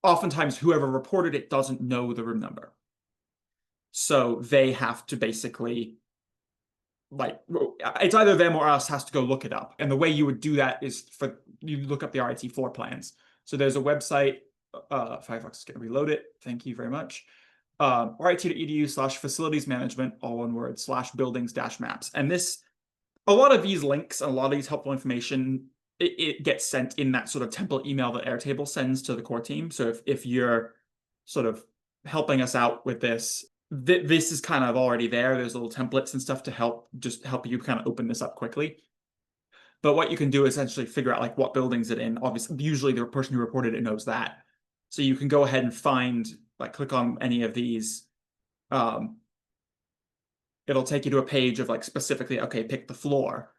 oftentimes whoever reported it doesn't know the room number. So they have to basically, like, it's either them or us has to go look it up. And the way you would do that is you look up the RIT floor plans. So there's a website, Firefox is going to reload it. Thank you very much. RIT.edu/facilities management, all one word, /buildings-maps. And a lot of these links and a lot of these helpful information, it gets sent in that sort of template email that Airtable sends to the core team. So if you're sort of helping us out with this, this is kind of already there. There's little templates and stuff to help you kind of open this up quickly. But what you can do is essentially figure out like what building's it in. Obviously, usually the person who reported it knows that. So you can go ahead and find, like, click on any of these. It'll take you to a page of like specifically, okay, pick the floor.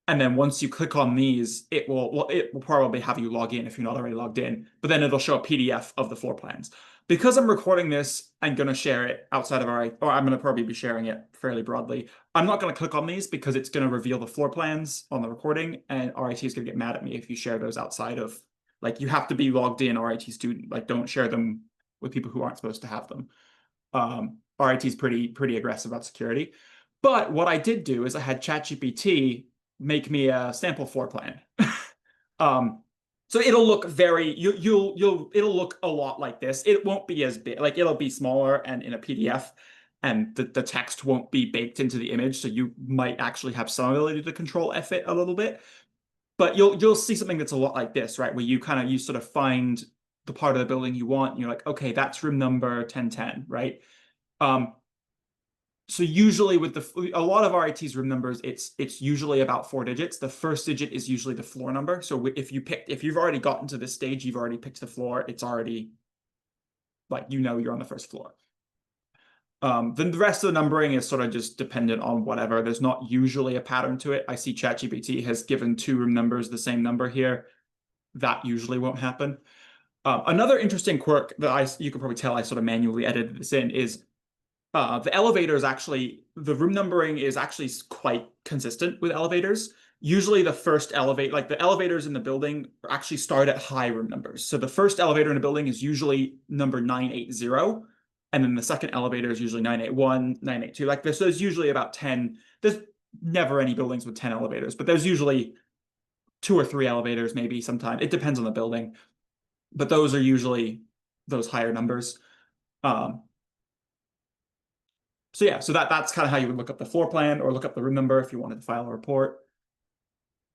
And then once you click on these, it will probably have you log in if you're not already logged in, but then it'll show a PDF of the floor plans. Because I'm recording this, I'm going to share it outside of or I'm going to probably be sharing it fairly broadly. I'm not going to click on these because it's going to reveal the floor plans on the recording, and RIT is going to get mad at me if you share those outside of, like, you have to be logged in RIT student. Like, don't share them with people who aren't supposed to have them. RIT is pretty aggressive about security. But what I did do is I had ChatGPT make me a sample floor plan. So it'll look it'll look a lot like this. It won't be as big, like it'll be smaller and in a PDF, and the text won't be baked into the image. So you might actually have some ability to control F it a little bit. But you'll see something that's a lot like this, right? Where you sort of find the part of the building you want, and you're like, okay, that's room number 1010, right? So usually with a lot of RIT's room numbers, it's usually about 4 digits. The first digit is usually the floor number. So if you've already gotten to this stage, you've already picked the floor, it's already, like, you're on the first floor. Then the rest of the numbering is sort of just dependent on whatever. There's not usually a pattern to it. I see ChatGPT has given 2 room numbers the same number here. That usually won't happen. Another interesting quirk that you can probably tell I sort of manually edited this in is the elevators the room numbering is actually quite consistent with elevators. Usually the first like the elevators in the building actually start at high room numbers. So the first elevator in a building is usually number 980, and then the second elevator is usually 981, 982. Like there's usually about 10. There's never any buildings with 10 elevators, but there's usually 2 or 3 elevators, maybe sometimes. It depends on the building. But those are usually those higher numbers. So yeah, so that's kind of how you would look up the floor plan or look up the room number if you wanted to file a report.